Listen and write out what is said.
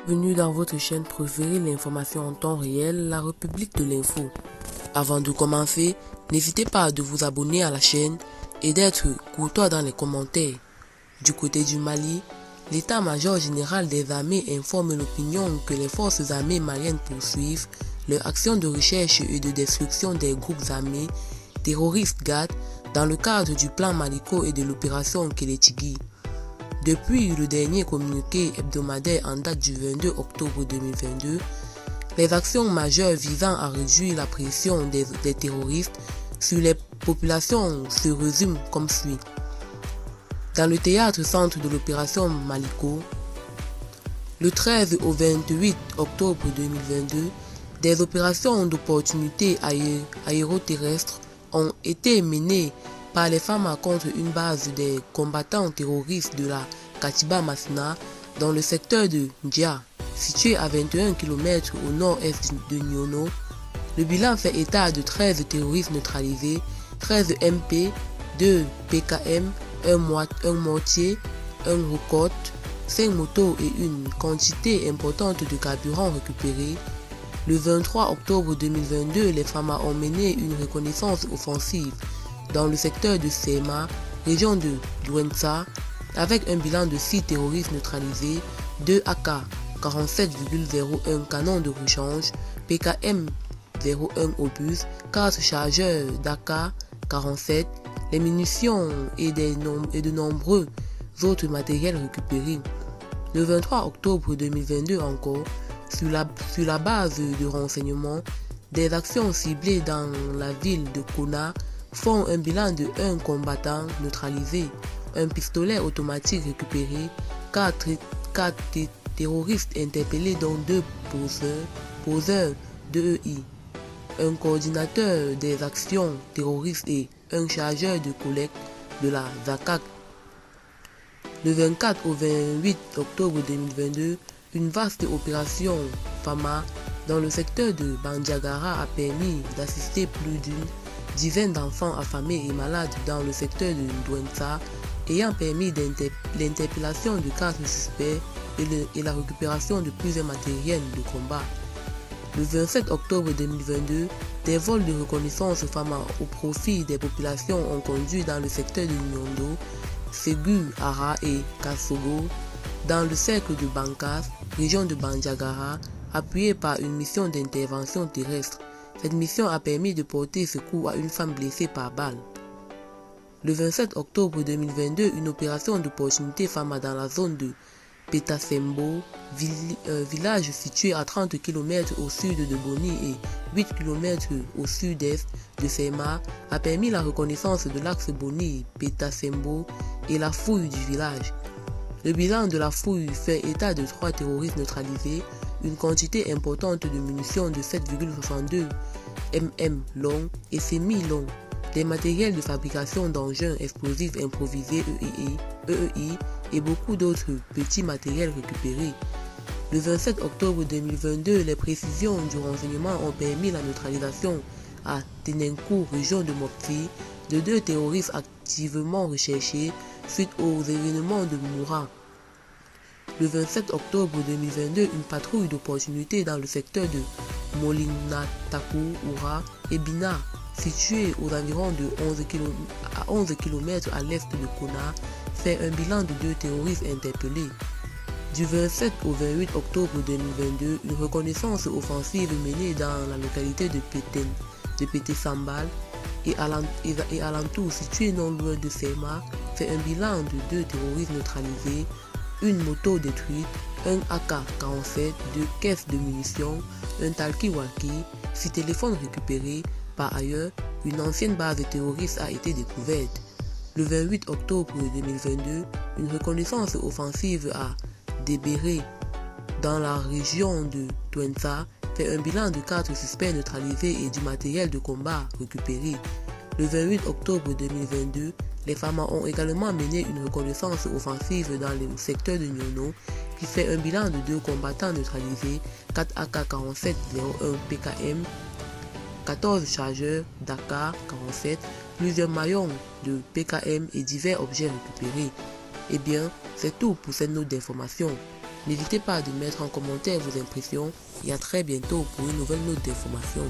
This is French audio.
Bienvenue dans votre chaîne préférée, l'information en temps réel, la République de l'info. Avant de commencer, n'hésitez pas à vous abonner à la chaîne et d'être courtois dans les commentaires. Du côté du Mali, l'état-major général des armées informe l'opinion que les forces armées maliennes poursuivent leur action de recherche et de destruction des groupes armés terroristes GAD dans le cadre du plan Maliko et de l'opération Kélétigui. Depuis le dernier communiqué hebdomadaire en date du 22 octobre 2022, les actions majeures visant à réduire la pression des terroristes sur les populations se résument comme suit. Dans le théâtre centre de l'opération Maliko, le 13 au 28 octobre 2022, des opérations d'opportunité aéroterrestres ont été menées par les FAMA contre une base des combattants terroristes de la Katiba Masina dans le secteur de Ndja, situé à 21 km au nord-est de Nyono. Le bilan fait état de 13 terroristes neutralisés, 13 MP, 2 PKM, un mortier, un rocotte, 5 motos et une quantité importante de carburant récupéré. Le 23 octobre 2022, les FAMA ont mené une reconnaissance offensive dans le secteur de Sema, région de Douentza, avec un bilan de 6 terroristes neutralisés, 2 AK 47,01 canons de rechange, PKM 01 obus, 4 chargeurs d'AK 47, les munitions et de nombreux autres matériels récupérés. Le 23 octobre 2022 encore, sur la base de renseignements, des actions ciblées dans la ville de Kona font un bilan de 1 combattant neutralisé, un pistolet automatique récupéré, 4 terroristes interpellés dont 2 poseurs d'EI, un coordinateur des actions terroristes et un chargeur de collecte de la ZACAC. Le 24 au 28 octobre 2022, une vaste opération FAMA dans le secteur de Bandiagara a permis d'assister plus d'une dizaine d'enfants affamés et malades dans le secteur de Douentza, ayant permis l'interpellation de 4 suspects et la récupération de plusieurs matériels de combat. Le 27 octobre 2022, des vols de reconnaissance FAMA au profit des populations ont conduit dans le secteur de Nyondo, Ségu, Ara et Kassogo, dans le cercle de Bankas, région de Bandiagara, appuyée par une mission d'intervention terrestre. Cette mission a permis de porter secours à une femme blessée par balle. Le 27 octobre 2022, une opération d'opportunité FAMA dans la zone de Petasembo, village situé à 30 km au sud de Boni et 8 km au sud-est de Sema, a permis la reconnaissance de l'axe Boni-Petasembo et la fouille du village. Le bilan de la fouille fait état de 3 terroristes neutralisés, une quantité importante de munitions de 7,62 mm long et semi-long, des matériels de fabrication d'engins explosifs improvisés EEI et beaucoup d'autres petits matériels récupérés. Le 27 octobre 2022, les précisions du renseignement ont permis la neutralisation à Tenenkou, région de Mopti, de 2 terroristes activement recherchés suite aux événements de Moura. Le 27 octobre 2022, une patrouille d'opportunité dans le secteur de Molinataku, Oura et Bina, situé aux environs de 11 km à l'est de Kona, fait un bilan de 2 terroristes interpellés. Du 27 au 28 octobre 2022, une reconnaissance offensive menée dans la localité de Pété-Sambal et alentour situé non loin de Sema fait un bilan de 2 terroristes neutralisés, une moto détruite, un AK-47, 2 caisses de munitions, un talkie-walkie, 6 téléphones récupérés. Par ailleurs, une ancienne base terroriste a été découverte. Le 28 octobre 2022, une reconnaissance offensive à Débéré, dans la région de Douentza, fait un bilan de 4 suspects neutralisés et du matériel de combat récupéré. Le 28 octobre 2022, les FAMA ont également mené une reconnaissance offensive dans le secteur de Nyono, qui fait un bilan de 2 combattants neutralisés, 4 AK-47 01 PKM, 14 chargeurs d'AK-47, plusieurs maillons de PKM et divers objets récupérés. Eh bien, c'est tout pour cette note d'information. N'hésitez pas à de mettre en commentaire vos impressions et à très bientôt pour une nouvelle note d'information.